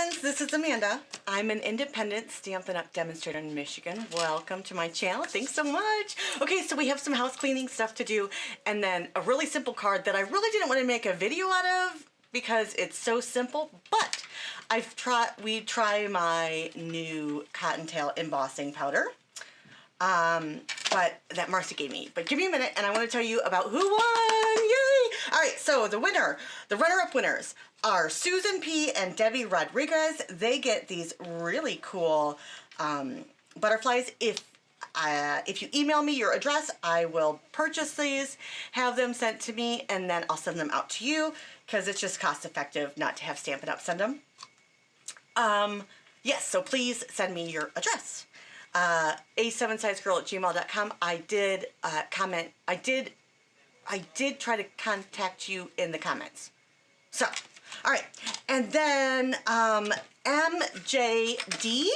friends, this is Amanda. I'm an independent Stampin' Up! Demonstrator in Michigan. Welcome to my channel. Thanks so much. Okay, so we have some house cleaning stuff to do and then a really simple card that I really didn't want to make a video out of because it's so simple, but we try my new Cottontail embossing powder. But that Marcy gave me. But give me a minute and I want to tell you about who won! Yay! Alright, so the runner-up winners are Susan P. and Debbie Rodriguez. They get these really cool butterflies. If you email me your address, I will purchase these, have them sent to me, and then I'll send them out to you because it's just cost effective not to have Stampin' Up! Send them. Yes, so please send me your address. a7sizegirl@gmail.com. I did comment. I did try to contact you in the comments. So, all right, and then MJD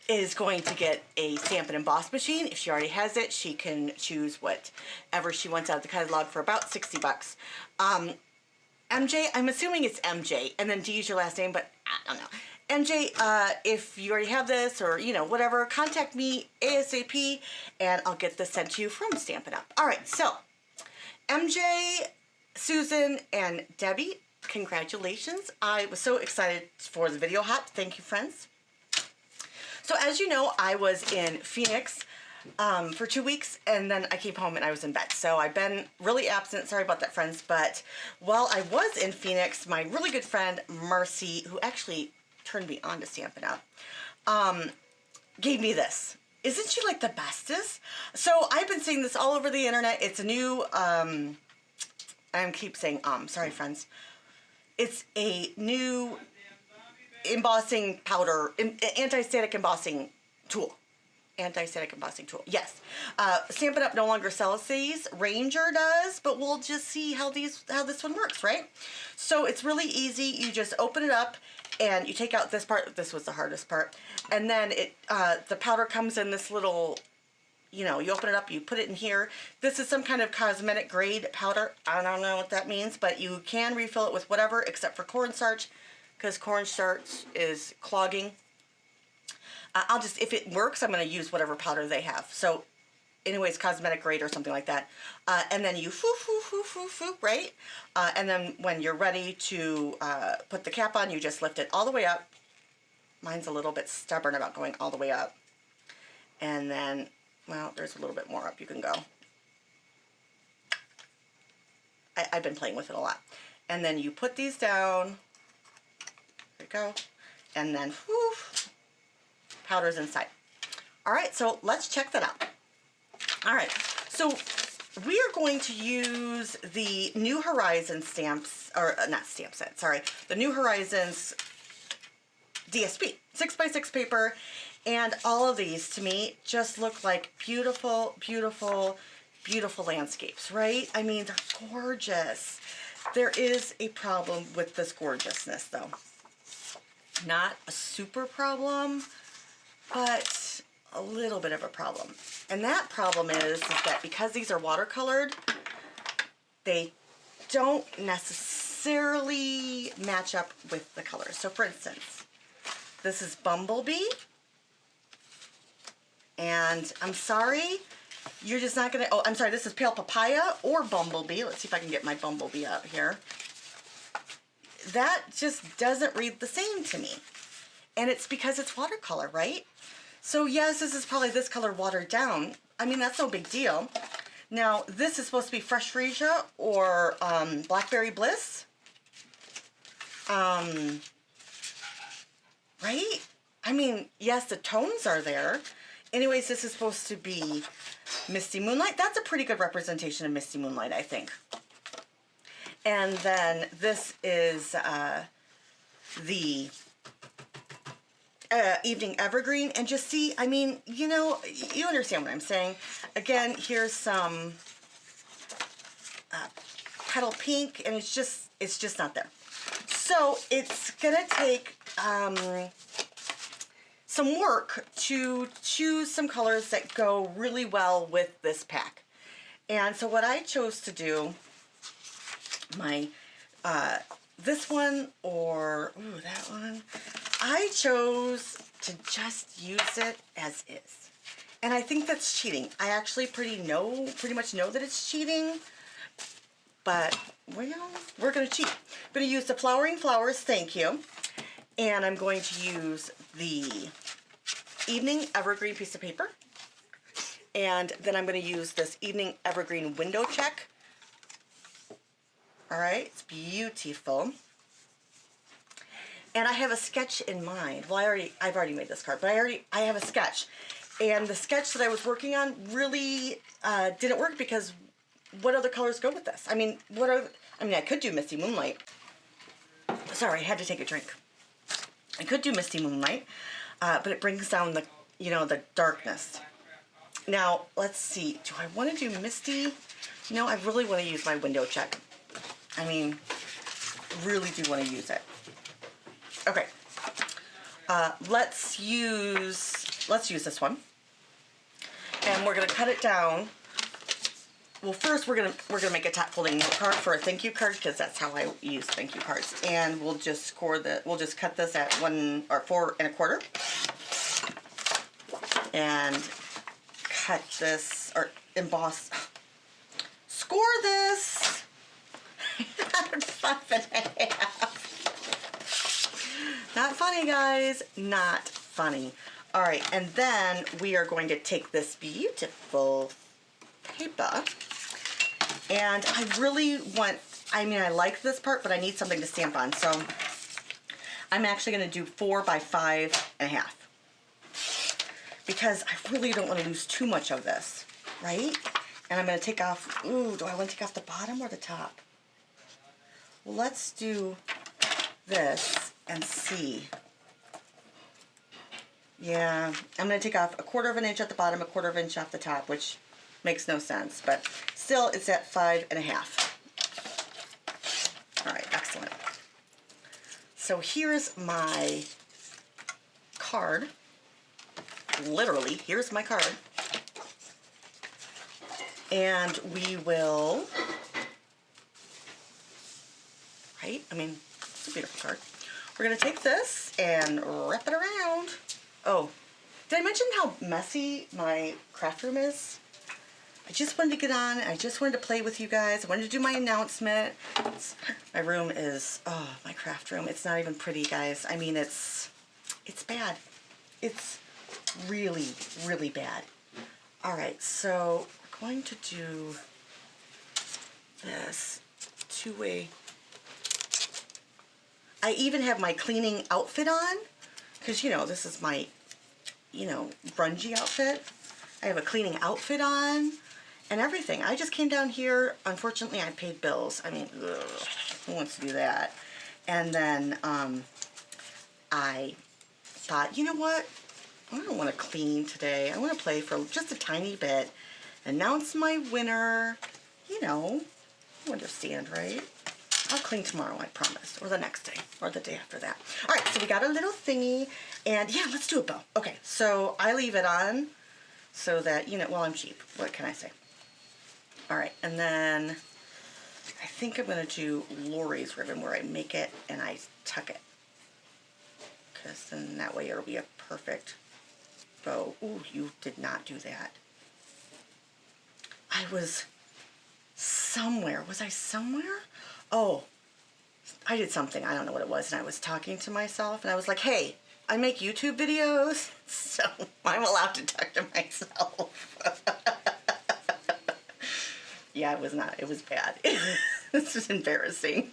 is going to get a Stamp and Emboss machine. If she already has it, she can choose whatever she wants out of the catalog for about 60 bucks. MJ, I'm assuming it's MJ, and then D is your last name, but I don't know. MJ, if you already have this or, you know, whatever, contact me ASAP and I'll get this sent to you from Stampin' Up! All right, so MJ, Susan, and Debbie, congratulations. I was so excited for the video hop. Thank you, friends. So as you know, I was in Phoenix for 2 weeks and then I came home and I was in bed. So I've been really absent. Sorry about that, friends. But while I was in Phoenix, my really good friend Marcy, who actually turned me on to Stampin' Up, gave me this. Isn't she like the bestest? So I've been seeing this all over the internet. It's a new, I keep saying sorry friends. It's a new embossing powder, anti-static embossing tool. Anti-static embossing tool, yes. Stampin' Up! No longer sells these. Ranger does, but we'll just see how this one works, right? So it's really easy. You just open it up and you take out this part. This was the hardest part. And then the powder comes in this little, you know, you open it up, you put it in here. This is some kind of cosmetic grade powder. I don't know what that means, but you can refill it with whatever except for cornstarch, because cornstarch is clogging. If it works, I'm going to use whatever powder they have. So anyways, cosmetic grade or something like that. And then you right? And then when you're ready to put the cap on, you just lift it all the way up. Mine's a little bit stubborn about going all the way up. And then, well, there's a little bit more up you can go. I've been playing with it a lot. And then you put these down. There you go. And then, powder's inside. All right, so let's check that out. All right, so we are going to use the New Horizions stamps, or not stamp set, sorry, the New Horizions DSP, 6x6 paper, and all of these to me just look like beautiful, beautiful, beautiful landscapes, right? I mean, they're gorgeous. There is a problem with this gorgeousness though. Not a super problem, but a little bit of a problem. And that problem is that because these are watercolored, they don't necessarily match up with the colors. So for instance, this is Bumblebee. And I'm sorry, you're just not gonna, oh, I'm sorry, this is Pale Papaya or Bumblebee. Let's see if I can get my Bumblebee out here. That just doesn't read the same to me. And it's because it's watercolor, right? So yes, this is probably this color watered down. I mean, that's no big deal. Now, this is supposed to be Fresh Freesia or Blackberry Bliss. Right? I mean, yes, the tones are there. Anyways, this is supposed to be Misty Moonlight. That's a pretty good representation of Misty Moonlight, I think. And then this is the Evening Evergreen, and just see, I mean, you know, you understand what I'm saying. Again, here's some Petal Pink, and it's just not there. So it's gonna take some work to choose some colors that go really well with this pack. And so what I chose to do, my this one or ooh, that one. I chose to just use it as is. And I think that's cheating. I actually pretty much know that it's cheating, but well, we're gonna cheat. I'm gonna use the Flowering Flowers, thank you. And I'm going to use the Evening Evergreen piece of paper. And then I'm gonna use this Evening Evergreen window check. All right, it's beautiful. And I have a sketch in mind. Well, I've already made this card, but I have a sketch. And the sketch that I was working on really didn't work because what other colors go with this? I mean, I could do Misty Moonlight. Sorry, I had to take a drink. I could do Misty Moonlight, but it brings down the, the darkness. Now, let's see. Do I want to do Misty? No, I really want to use my window check. I mean, really do want to use it. Okay. Let's use this one. And we're going to cut it down. Well, first we're gonna make a top folding note card for a thank you card because that's how I use thank you cards. And we'll just cut this at 1 or 4 1/4, and cut this or emboss. Score this. 5 1/2. Not funny, guys. Not funny. All right, and then we are going to take this beautiful paper. And I really want, I like this part, but I need something to stamp on. So I'm actually going to do 4 by 5 1/2. Because I really don't want to lose too much of this, right? And I'm going to take off, ooh, do I want to take off the bottom or the top? Well, let's do this and see. Yeah, I'm going to take off 1/4 inch at the bottom, 1/4 inch off the top, which makes no sense, but still it's at 5 1/2. All right, excellent. So here's my card. Literally, here's my card. And we will, right? I mean, it's a beautiful card. We're going to take this and wrap it around. Oh, did I mention how messy my craft room is? I just wanted to get on. I just wanted to play with you guys. I wanted to do my announcement. My room is, oh, my craft room. It's not even pretty, guys. I mean, it's bad. It's really, really bad. All right, so we're going to do this two-way. I even have my cleaning outfit on because, this is my, grungy outfit. I have a cleaning outfit on and everything. I just came down here. Unfortunately, I paid bills. I mean, ugh, who wants to do that? And then I thought, you know what? I don't want to clean today. I want to play for just a tiny bit. Announce my winner. You understand, right? I'll clean tomorrow, I promise. Or the next day. Or the day after that. All right, so we got a little thingy. And yeah, let's do a bow. Okay, so I leave it on so that, well, I'm cheap. What can I say? All right, and then I think I'm going to do Lori's ribbon where I make it and I tuck it. Because then that way it'll be a perfect bow. Ooh, you did not do that. I was somewhere. Was I somewhere? Oh, I did something. I don't know what it was. And I was talking to myself and I was like, hey, I make YouTube videos, so I'm allowed to talk to myself. Yeah, it was not. It was bad. This is embarrassing.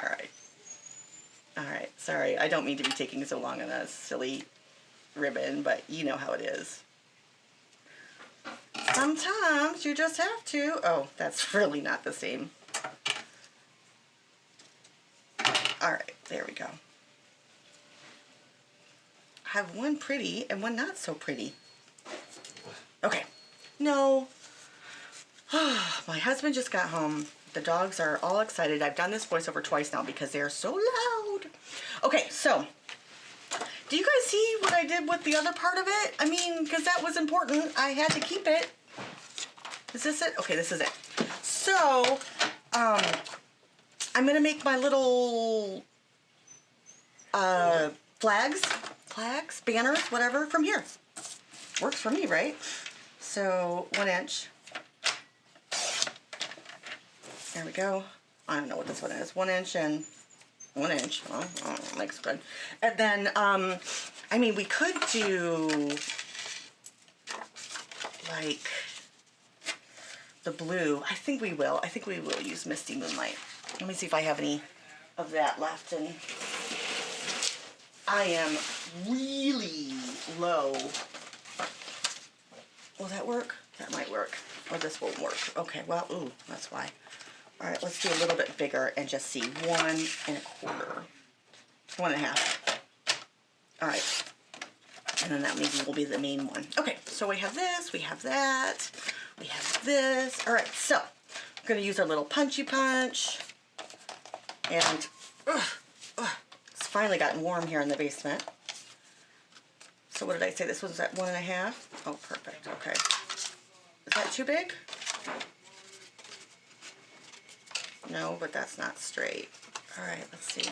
All right. All right. Sorry. I don't mean to be taking so long on a silly ribbon, but you know how it is. Sometimes you just have to. Oh, that's really not the same. All right. There we go. I have one pretty and one not so pretty. Okay. No. My husband just got home. The dogs are all excited. I've done this voiceover twice now because they're so loud. Okay, so do you guys see what I did with the other part of it? I mean, because that was important. I had to keep it. Is this it? Okay, this is it. So, I'm gonna make my little flags, banners, whatever, from here. Works for me, right? So 1 inch. There we go. I don't know what this one is. 1 inch and 1 inch. Well, I don't know, makes good. And then, I mean, we could do like the blue. I think we will. I think we will use Misty Moonlight. Let me see if I have any of that left. And I am really low. Will that work? That might work. Or this won't work. Okay, well, ooh, that's why. All right, let's do a little bit bigger and just see 1 1/4. 1 1/2. All right. And then that maybe will be the main one. Okay, so we have this, we have that, we have this. All right, so I'm gonna use our little punchy punch. And it's finally gotten warm here in the basement. So what did I say? This was at 1 1/2? Oh, perfect, okay. Is that too big? No, but that's not straight. All right, let's see.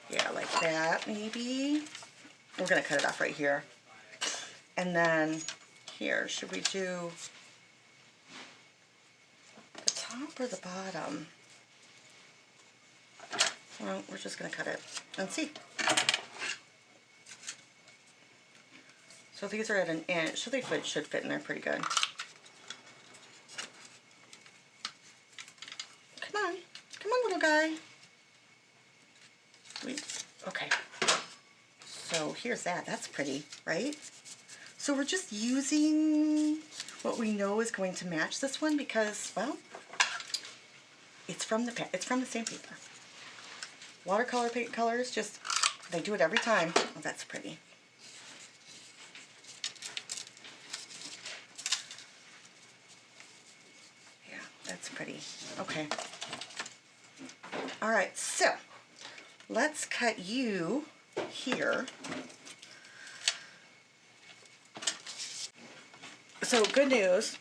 Yeah, like that, maybe. We're gonna cut it off right here. And then here, should we do the top or the bottom? Well, we're just gonna cut it and see. So these are at 1 inch, so they should fit in there pretty good. Come on, little guy. Sweet. Okay. So here's that. That's pretty, right? So we're just using what we know is going to match this one because, well, it's from the sandpaper. Watercolor paint colors, just they do it every time. Oh, that's pretty. Yeah, that's pretty. Okay. All right, so let's cut you here. So good news,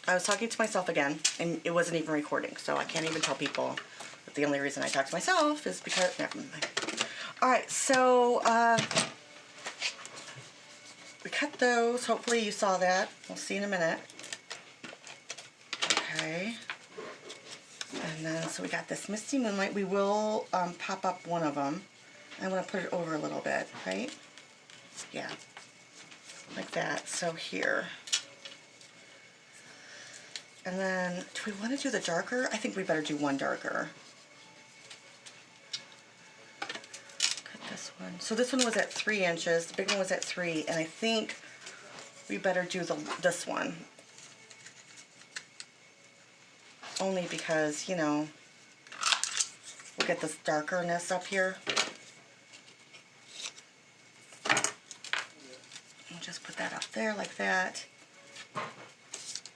I was talking to myself again and it wasn't even recording, so I can't even tell people that the only reason I talk to myself is because, never mind. All right, so we cut those. Hopefully you saw that. We'll see in a minute. Okay. And then, so we got this Misty Moonlight. We will pop up one of them. I want to put it over a little bit, right? Yeah, like that. So here. And then, do we want to do the darker? I think we better do one darker. Cut this one. So this one was at 3 inches. The big one was at 3, and I think we better do this one. Only because, you know, we'll get this darkerness up here. And just put that up there like that.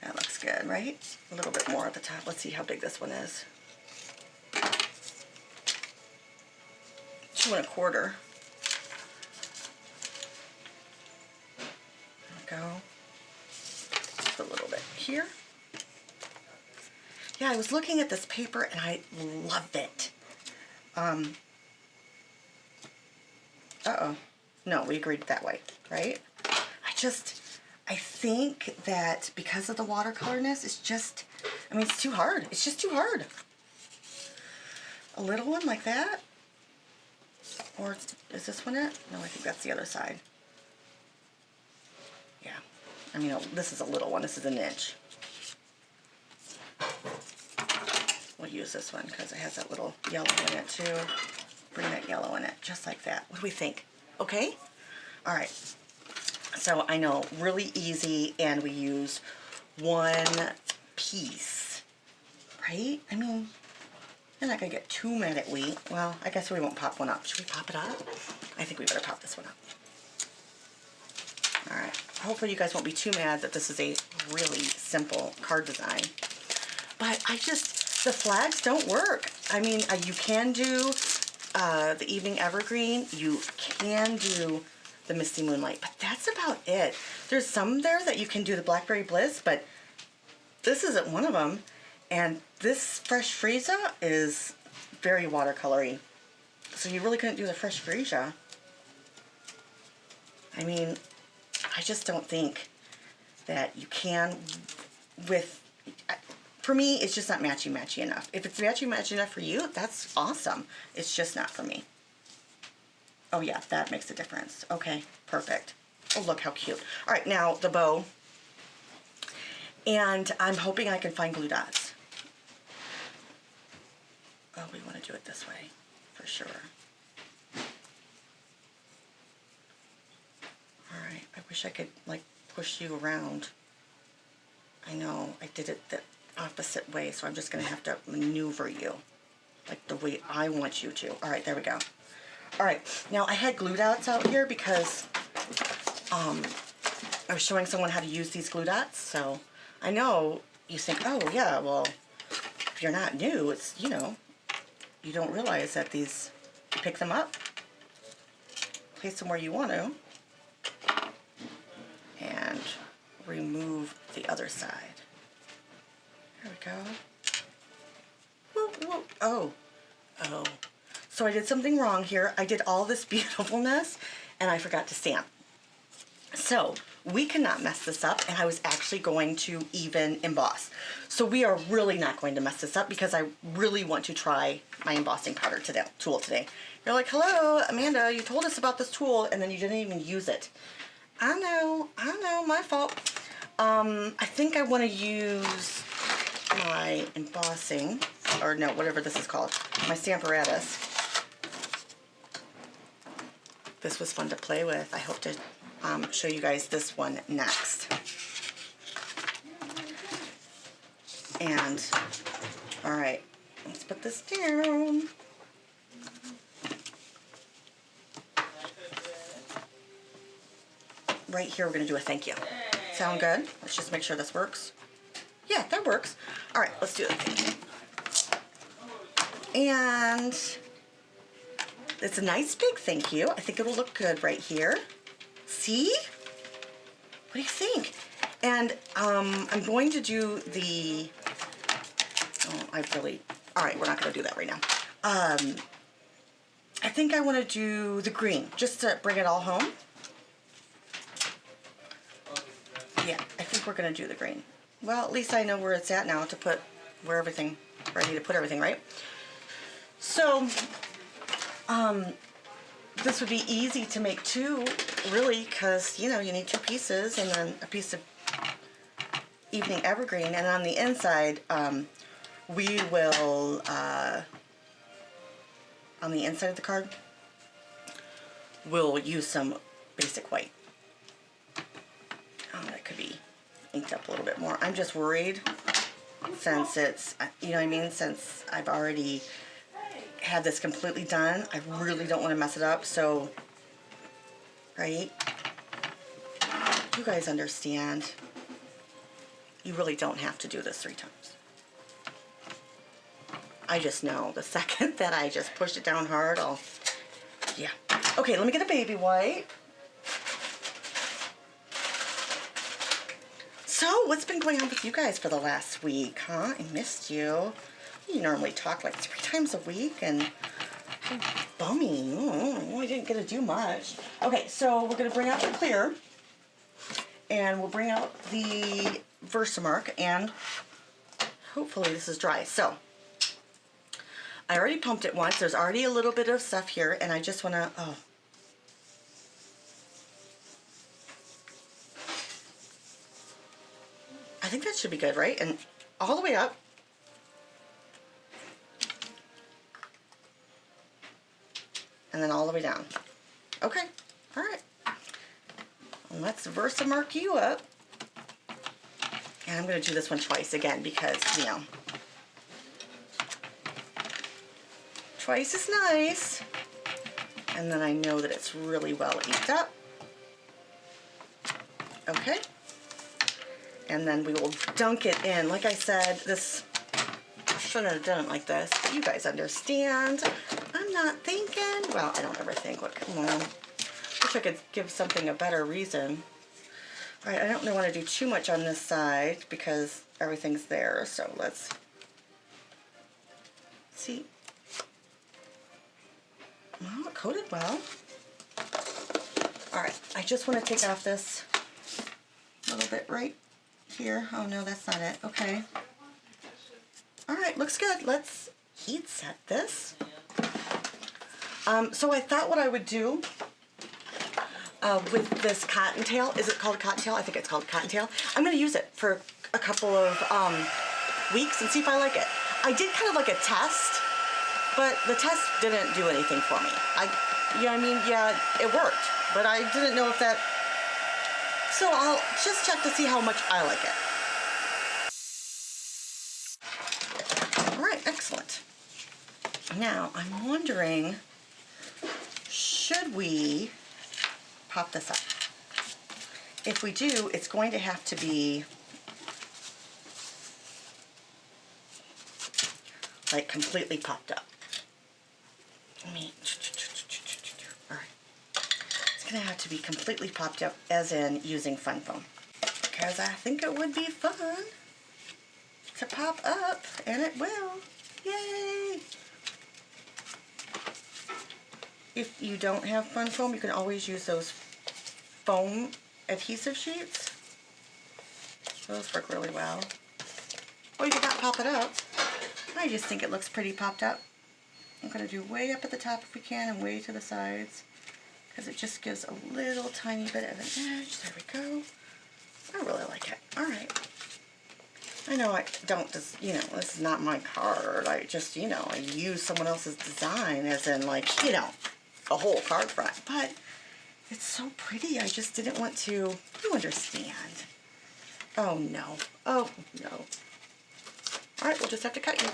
That looks good, right? A little bit more at the top. Let's see how big this one is. 2 1/4. There we go. Just a little bit here. Yeah, I was looking at this paper and I love it. Uh-oh. No, we agreed that way, right? I think that because of the watercolorness, it's just, I mean, it's too hard. It's just too hard. A little one like that? Or is this one it? No, I think that's the other side. Yeah. I mean, this is a little one. This is 1 inch. We'll use this one because it has that little yellow in it too. Bring that yellow in it, just like that. What do we think? Okay? All right. So I know, really easy, and we use 1 piece, right? I mean, you're not gonna get too mad at we. Well, I guess we won't pop one up. Should we pop it up? I think we better pop this one up. All right. Hopefully you guys won't be too mad that this is a really simple card design. But the flags don't work. I mean, you can do the Evening Evergreen. You can do the Misty Moonlight, but that's about it. There's some there that you can do the Blackberry Bliss, but this isn't one of them. And this Fresh Freesia is very watercolory. So you really couldn't do the Fresh Freesia. I mean, I just don't think that you can with, for me, it's just not matchy-matchy enough. If it's matchy-matchy enough for you, that's awesome. It's just not for me. Oh yeah, that makes a difference. Okay, perfect. Oh, look how cute. All right, now the bow. And I'm hoping I can find glue dots. Oh, we want to do it this way, for sure. All right, I wish I could, like, push you around. I know, I did it the opposite way, so I'm just going to have to maneuver you, like the way I want you to. All right, there we go. All right, now I had glue dots out here because I was showing someone how to use these glue dots, so I know you think, oh yeah, well, if you're not new, it's, you know, you don't realize that these, you pick them up, place them where you want to, and remove the other side. There we go. Whoop, whoop. Oh, oh. So I did something wrong here. I did all this beautifulness and I forgot to stamp. So we cannot mess this up, and I was actually going to even emboss. So we are really not going to mess this up because I really want to try my embossing powder tool today. You're like, hello, Amanda, you told us about this tool and then you didn't even use it. I know, my fault. I think I want to use my embossing, or no, whatever this is called, my Stamparatus. This was fun to play with. I hope to show you guys this one next. And, all right, let's put this down. Right here, we're going to do a thank you. Sound good? Let's just make sure this works. Yeah, that works. All right, let's do it. And it's a nice big thank you. I think it'll look good right here. See? What do you think? And I'm going to do the, all right, we're not going to do that right now. I think I want to do the green, just to bring it all home. Yeah, I think we're going to do the green. Well, at least I know where it's at now to put where I need to put everything, right? So, this would be easy to make too, really, because, you know, you need two pieces and then a piece of evening evergreen. And on the inside, we will, on the inside of the card, we'll use some basic white. That could be inked up a little bit more. I'm just worried since it's, you know what I mean, since I've already had this completely done. I really don't want to mess it up, so, right? You guys understand. You really don't have to do this 3 times. I just know the second that I just push it down hard, yeah. Okay, let me get a baby white. So, what's been going on with you guys for the last week, huh? I missed you. You normally talk like 3 times a week, and bummy. Oh, I didn't get to do much. Okay, so we're going to bring out the clear, and we'll bring out the Versamark, and hopefully this is dry. So, I already pumped it once. There's already a little bit of stuff here, and I just want to, I think that should be good, right? And all the way up. And then all the way down. Okay, all right. And let's Versamark you up. And I'm going to do this one twice again because, you know, twice is nice. And then I know that it's really well inked up. Okay. And then we will dunk it in. Like I said, this, I shouldn't have done it like this, but you guys understand. I'm not thinking. Well, I don't ever think. Look, come on. Wish I could give something a better reason. All right, I don't want to do too much on this side because everything's there, so let's see. Well, it coated well. All right, I just want to take off this little bit right here. Oh no, that's not it. Okay. All right, looks good. Let's heat set this. So I thought what I would do with this cottontail, is it called a cottontail? I think it's called a cottontail. I'm going to use it for a couple of weeks and see if I like it. I did kind of like a test, but the test didn't do anything for me. Yeah, it worked, but I didn't know if that, so I'll just check to see how much I like it. All right, excellent. Now, I'm wondering, should we pop this up? If we do, it's going to have to be like completely popped up. All right. It's going to have to be completely popped up, as in using fun foam. Because I think it would be fun to pop up, and it will. Yay! If you don't have fun foam, you can always use those foam adhesive sheets. Those work really well. Or you could not pop it up. I just think it looks pretty popped up. I'm going to do way up at the top if we can and way to the sides, because it just gives a little tiny bit of an edge. There we go. I really like it. All right. I know I don't just, this is not my card. I just, I use someone else's design, as in like, a whole card front. But it's so pretty. I just didn't want to, you understand. Oh no. Oh no. All right, we'll just have to cut you.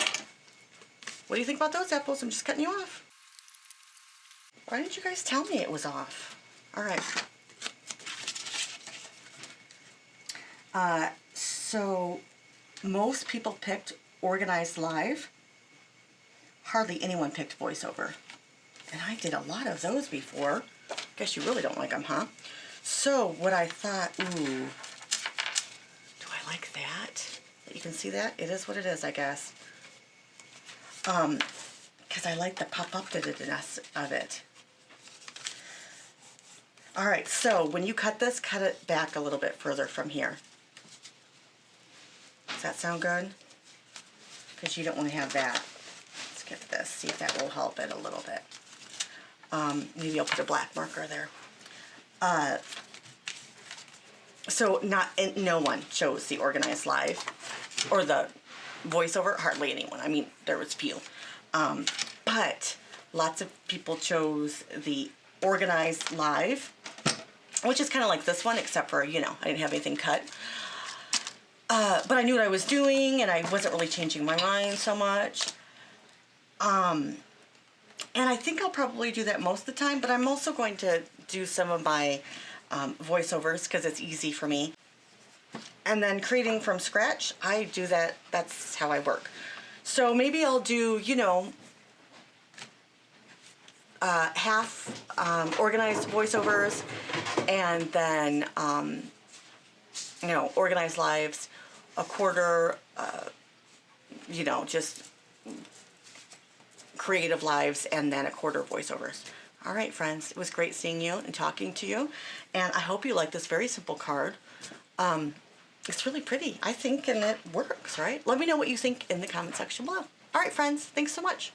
What do you think about those apples? I'm just cutting you off. Why didn't you guys tell me it was off? All right. So most people picked Organized Live. Hardly anyone picked VoiceOver. And I did a lot of those before. Guess you really don't like them, huh? So what I thought, ooh, do I like that? You can see that? It is what it is, I guess. Because I like the pop-up-ness of it. All right, so when you cut this, cut it back a little bit further from here. Does that sound good? Because you don't want to have that. Let's get this, see if that will help it a little bit. Maybe I'll put a black marker there. So no one chose the Organized Live or the VoiceOver, hardly anyone. I mean, there was few. But lots of people chose the Organized Live, which is kind of like this one, except for, I didn't have anything cut. But I knew what I was doing, and I wasn't really changing my mind so much. And I think I'll probably do that most of the time, but I'm also going to do some of my voiceovers because it's easy for me. And then creating from scratch, I do that, that's how I work. So maybe I'll do, half organized voiceovers, and then, organized lives, a quarter, just creative lives, and then a quarter voiceovers. All right, friends, it was great seeing you and talking to you, and I hope you like this very simple card. It's really pretty, I think, and it works, right? Let me know what you think in the comment section below. All right, friends, thanks so much.